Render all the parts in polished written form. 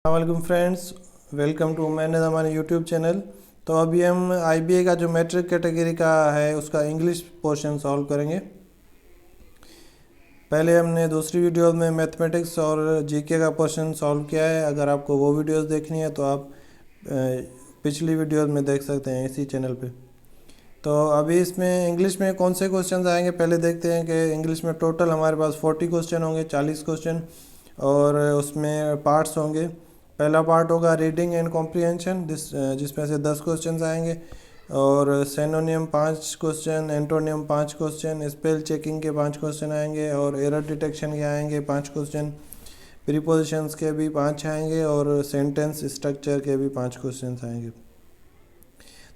वालेकुम friends, welcome to मैंने हमारे यूट्यूब चैनल। तो अभी हम आईबीए का जो मैट्रिक कैटेगरी का है उसका इंग्लिश पोर्शन सॉल्व करेंगे। पहले हमने दूसरी वीडियो में मैथमेटिक्स और जीके का पोर्शन सॉल्व किया है। अगर आपको वो वीडियोस देखनी है तो आप पिछली वीडियोस में देख सकते हैं इसी चैनल पे। तो अभी इसमें इंग्लिश में कौन से क्वेश्चन आएंगे पहले देखते हैं कि इंग्लिश में टोटल हमारे पास 40 क्वेश्चन होंगे, 40 क्वेश्चन, और उसमें पार्ट्स होंगे। पहला पार्ट होगा रीडिंग एंड कॉम्प्रिहेंशन, जिसमें से 10 क्वेश्चन आएंगे, और सेनोनियम 5 question, antonym 5 question, spell checking के 5 क्वेश्चन आएंगे, और एरर डिटेक्शन के आएंगे 5 क्वेश्चन, प्रीपोजिशंस के भी 5 आएंगे, और सेंटेंस स्ट्रक्चर के भी 5 क्वेश्चन आएंगे।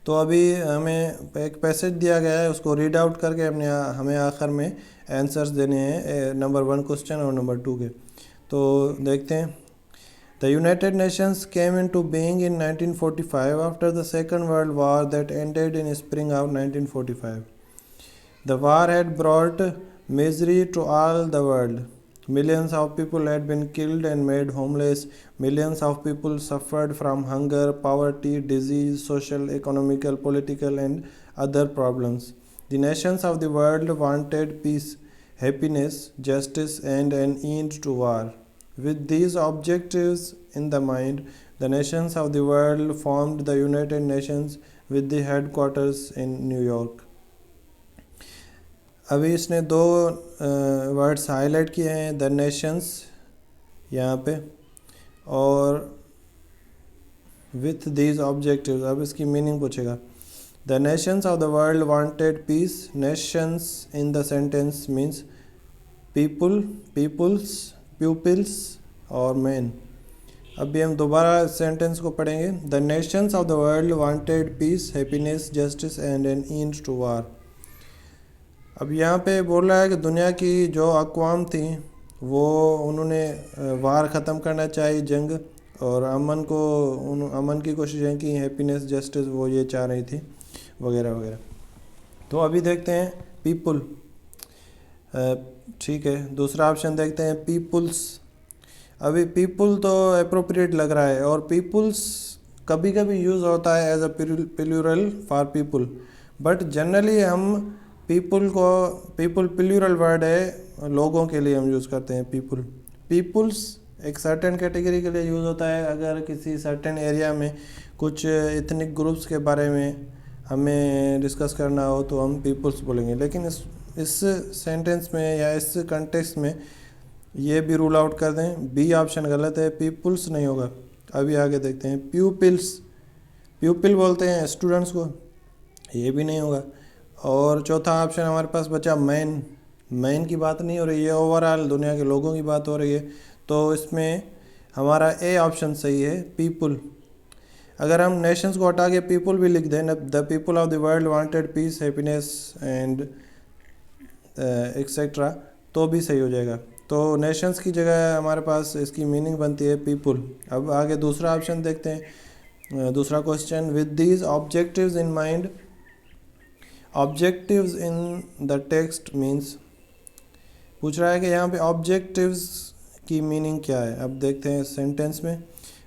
तो अभी हमें एक पैसेज दिया गया है, उसको रीड आउट करके हमें आखिर में आंसर्स देने हैं नंबर 1 क्वेश्चन और नंबर 2 के। तो देखते हैं। The United Nations came into being in 1945 after the Second World War that ended in spring of 1945. The war had brought misery to all the world. Millions of people had been killed and made homeless. Millions of people suffered from hunger, poverty, disease, social, economical, political, and other problems. The nations of the world wanted peace, happiness, justice, and an end to war. With these objectives in the mind, the nations of the world formed the United Nations with the headquarters in New York. अभी इसने दो words highlight किए हैं, the Nations यहाँ पे, और with these objectives. अब इसकी मीनिंग पूछेगा। The nations of the world wanted peace. Nations in the sentence means people, peoples, pupils और मैन। अभी हम दोबारा सेंटेंस को पढ़ेंगे। The nations of the world wanted peace, happiness, justice and an end to war. अब यहाँ पे बोल रहा है कि दुनिया की जो अक़वाम थी वो उन्होंने वार ख़त्म करना चाहिए, जंग, और अमन की कोशिशें की, हैप्पीनेस, जस्टिस वो ये चाह रही थी, वगैरह वगैरह। तो अभी देखते हैं पीपल। ठीक है, दूसरा ऑप्शन देखते हैं पीपल्स। अभी पीपल तो अप्रोप्रिएट लग रहा है, और पीपल्स कभी कभी यूज़ होता है as a plural for people, but generally हम पीपल प्लूरल वर्ड है, लोगों के लिए हम यूज़ करते हैं पीपल। पीपल्स एक सर्टेन कैटेगरी के लिए यूज़ होता है। अगर किसी सर्टेन एरिया में कुछ इथनिक ग्रुप्स के बारे में हमें डिस्कस करना हो तो हम पीपल्स बोलेंगे। लेकिन इस सेंटेंस में या इस कंटेक्स्ट में ये भी रूल आउट कर दें, बी ऑप्शन गलत है, पीपल्स नहीं होगा। अभी आगे देखते हैं प्यूपिल्स। प्यूपिल बोलते हैं स्टूडेंट्स को, ये भी नहीं होगा। और चौथा ऑप्शन हमारे पास बचा मैन। मैन की बात नहीं हो रही है, ओवरऑल दुनिया के लोगों की बात हो रही है। तो इसमें हमारा ए ऑप्शन सही है, पीपल। अगर हम नेशंस को हटा के पीपल भी लिख दें, the people of the world wanted peace, happiness and etcetera, तो भी सही हो जाएगा। तो नेशंस की जगह हमारे पास इसकी मीनिंग बनती है पीपल। अब आगे दूसरा ऑप्शन देखते हैं, दूसरा question. With these objectives in mind. Objectives in the text means, पूछ रहा है कि यहाँ पे ऑब्जेक्टिव्स की मीनिंग क्या है। अब देखते हैं सेंटेंस में।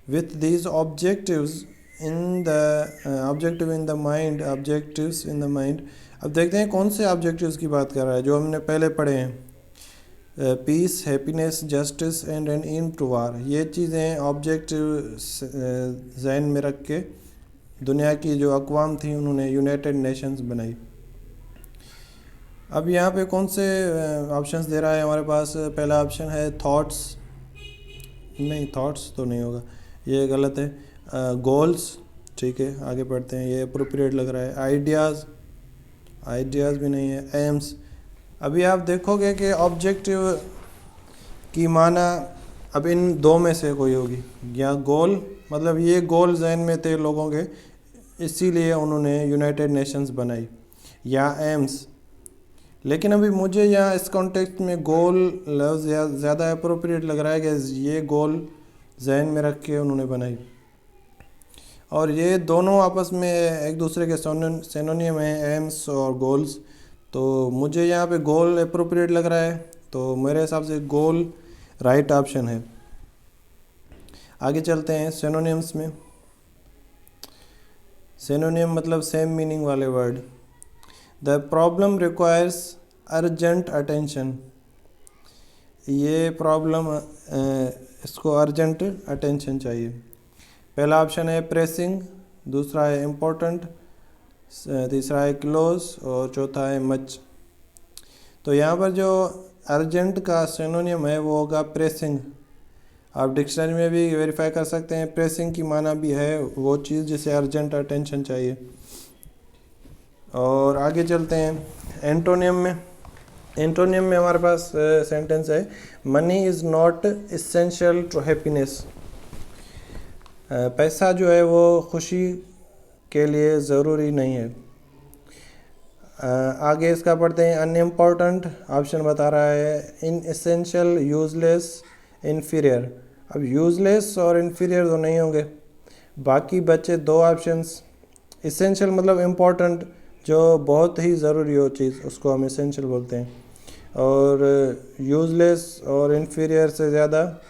With these objectives in the objective in the mind, objectives in the mind. अब देखते हैं कौन से ऑब्जेक्टिव्स की बात कर रहा है, जो हमने पहले पढ़े हैं, peace, happiness, justice and an end to war. ये चीज़ें ऑब्जेक्टिव जहन में रख के दुनिया की जो अक़वाम थी उन्होंने यूनाइटेड नेशंस बनाई। अब यहाँ पे कौन से ऑप्शंस दे रहा है हमारे पास। पहला ऑप्शन है थॉट्स। नहीं, थॉट्स तो नहीं होगा, ये गलत है। गोल्स, ठीक है, आगे पढ़ते हैं, ये अप्रोप्रिएट लग रहा है। आइडियाज़, आइडियाज़ भी नहीं है। एम्स। अभी आप देखोगे कि ऑब्जेक्टिव की माना अब इन दो में से कोई होगी। या गोल, मतलब ये गोल जहन में थे लोगों के, इसीलिए उन्होंने यूनाइटेड नेशंस बनाई, या एम्स। लेकिन अभी मुझे यहाँ इस कॉन्टेक्स्ट में गोल लफ्ज़ ज़्यादा अप्रोप्रिएट लग रहा है कि ये गोल जहन में रख के उन्होंने बनाई, और ये दोनों आपस में एक दूसरे के सिनोनिम हैं, एम्स और गोल्स। तो मुझे यहाँ पे गोल अप्रोप्रिएट लग रहा है, तो मेरे हिसाब से गोल राइट ऑप्शन है। आगे चलते हैं सिनोनिम्स में। सिनोनिम मतलब सेम मीनिंग वाले word. The problem requires urgent attention. ये प्रॉब्लम इसको अर्जेंट अटेंशन चाहिए। पहला ऑप्शन है प्रेसिंग, दूसरा है इम्पोर्टेंट, तीसरा है क्लोज और चौथा है मच। तो यहाँ पर जो अर्जेंट का सिनोनिम है वो होगा प्रेसिंग। आप डिक्शनरी में भी वेरीफाई कर सकते हैं, प्रेसिंग की माना भी है वो चीज़ जिसे अर्जेंट अटेंशन चाहिए। और आगे चलते हैं एंटोनियम में। एंटोनियम में हमारे पास सेंटेंस है money is not essential to happiness. पैसा जो है वो खुशी के लिए ज़रूरी नहीं है। आगे इसका पढ़ते हैं अनइम्पॉर्टेंट। ऑप्शन बता रहा है इन एसेंशियल, यूजलेस, इन्फीरियर। अब यूजलेस और इन्फीरियर तो नहीं होंगे, बाकी बचे दो ऑप्शंस। इसेंशियल मतलब इम्पॉर्टेंट, जो बहुत ही ज़रूरी हो चीज़ उसको हम इसेंशियल बोलते हैं। और यूजलेस और इन्फीरियर से ज़्यादा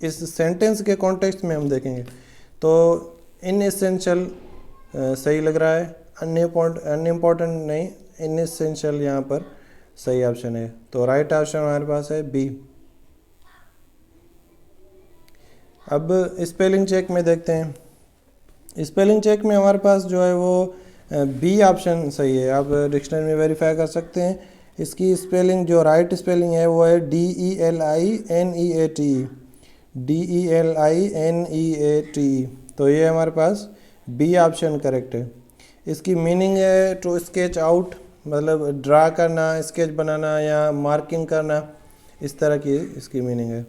इस सेंटेंस के कॉन्टेक्स्ट में हम देखेंगे तो इन एसेंशियल सही लग रहा है, अनइम्पॉर्टेंट नहीं, इनएसेंशियल यहाँ पर सही ऑप्शन है। तो राइट ऑप्शन हमारे पास है बी। अब स्पेलिंग चेक में देखते हैं। स्पेलिंग चेक में हमारे पास जो है वो बी ऑप्शन सही है। आप डिक्शनरी में वेरीफाई कर सकते हैं। इसकी स्पेलिंग जो राइट स्पेलिंग है वो है DELINEAT, DELINEAT। तो ये हमारे पास बी ऑप्शन करेक्ट है। इसकी मीनिंग है टू स्केच आउट, मतलब ड्रा करना, स्केच बनाना या मार्किंग करना, इस तरह की इसकी मीनिंग है।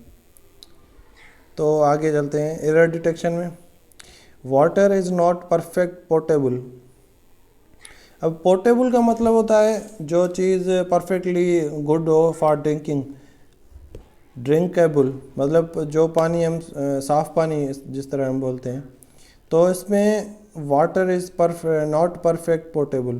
तो आगे चलते हैं एरर डिटेक्शन में। Water is not perfect portable. अब पोर्टेबल का मतलब होता है जो चीज़ परफेक्टली गुड हो फॉर ड्रिंकिंग। ड्रिंकेबल मतलब जो पानी हम साफ़ पानी जिस तरह हम बोलते हैं, तो इसमें water is not perfect portable.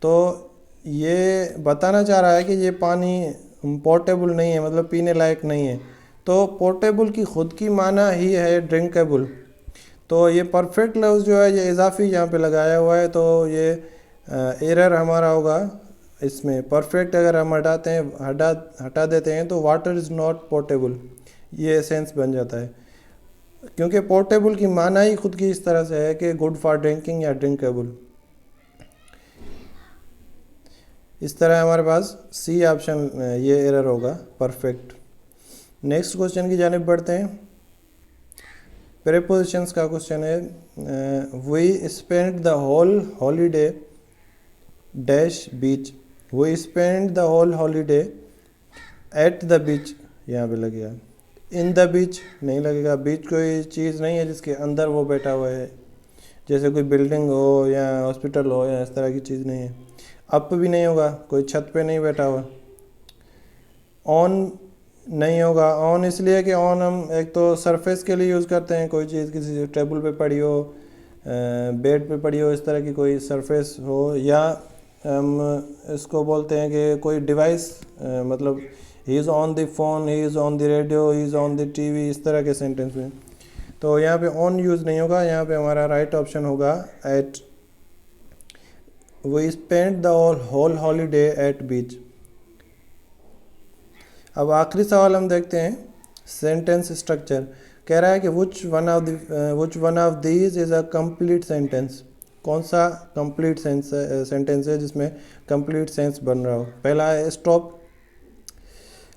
तो ये बताना चाह रहा है कि ये पानी पोर्टेबल नहीं है, मतलब पीने लायक नहीं है। तो पोर्टेबल की ख़ुद की माना ही है ड्रिंकेबल। तो ये परफेक्ट लफ्ज़ जो है ये इजाफी यहाँ पे लगाया हुआ है, तो ये एरर हमारा होगा इसमें। परफेक्ट अगर हम हटा देते हैं तो वाटर इज़ नॉट पोर्टेबल, ये सेंस बन जाता है। क्योंकि पोर्टेबल की माना ही खुद की इस तरह से है कि गुड फॉर ड्रिंकिंग या ड्रिंकेबल। इस तरह हमारे पास सी ऑप्शन ये एरर होगा परफेक्ट। नेक्स्ट क्वेश्चन की जानिब बढ़ते हैं। प्रीपोजिशंस का क्वेश्चन है we spend the whole holiday dash beach. We spend the whole holiday at the beach, यहाँ पे लगेगा। इन द बीच नहीं लगेगा, बीच कोई चीज़ नहीं है जिसके अंदर वो बैठा हुआ है, जैसे कोई बिल्डिंग हो या हॉस्पिटल हो या इस तरह की चीज़ नहीं है। अप भी नहीं होगा, कोई छत पे नहीं बैठा हुआ। ऑन नहीं होगा, ऑन इसलिए कि ऑन हम एक तो सरफेस के लिए यूज़ करते हैं, कोई चीज़ किसी टेबल पे पड़ी हो, बेड पे पड़ी हो, इस तरह की कोई सरफेस हो, या हम इसको बोलते हैं कि कोई डिवाइस, मतलब he is on the phone, he is on the radio, he is on the TV, इस तरह के सेंटेंस में। तो यहाँ पे ऑन यूज़ नहीं होगा, यहाँ पे हमारा राइट ऑप्शन होगा at. We spend the whole holiday at beach. अब आखिरी सवाल हम देखते हैं सेंटेंस स्ट्रक्चर। कह रहा है कि which one of these is a complete sentence. कौन सा कंप्लीट सेंटेंस है जिसमें कंप्लीट सेंस बन रहा हो। पहला है स्टॉप,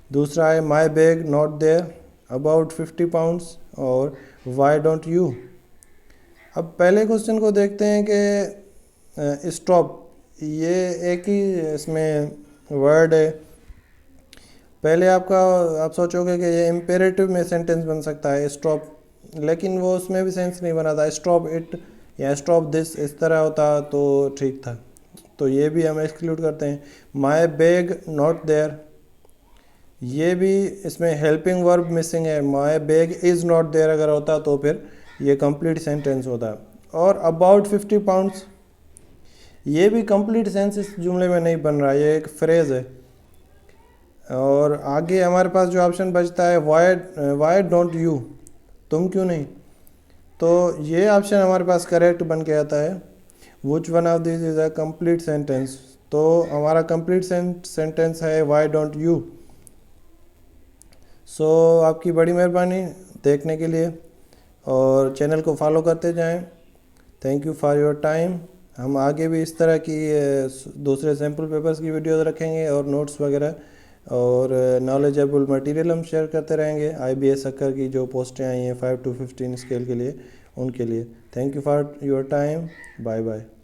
दूसरा है my bag not there, about 50 pounds, और वाई डोंट यू। अब पहले क्वेश्चन को देखते हैं कि स्टॉप, ये एक ही इसमें वर्ड है। पहले आप सोचोगे कि ये इम्पेरेटिव में सेंटेंस बन सकता है स्टॉप, लेकिन वो उसमें भी सेंस नहीं बना था। स्टॉप इट या स्टॉप दिस इस तरह होता तो ठीक था, तो ये भी हम एक्सक्लूड करते हैं। माई बैग नॉट देयर, ये भी इसमें हेल्पिंग वर्ब मिसिंग है। My bag is not there अगर होता तो फिर ये कंप्लीट सेंटेंस होता। और अबाउट 50 पाउंड्स, ये भी कंप्लीट सेंस इस जुमले में नहीं बन रहा, ये एक फ्रेज़ है। और आगे हमारे पास जो ऑप्शन बचता है वाई डोंट यू, तुम क्यों नहीं, तो ये ऑप्शन हमारे पास करेक्ट बन के आता है। Which one of this is a complete sentence, तो हमारा कंप्लीट सेंटेंस है वाई डोंट यू। सो आपकी बड़ी मेहरबानी देखने के लिए, और चैनल को फॉलो करते जाएं। Thank you for your time. हम आगे भी इस तरह की दूसरे सैम्पल पेपर्स की वीडियोस रखेंगे और नोट्स वगैरह, और नॉलेजेबल मटेरियल हम शेयर करते रहेंगे। IBS अक्कर की जो पोस्टें आई हैं 5 to 15 स्केल के लिए, उनके लिए। Thank you for your time. Bye bye.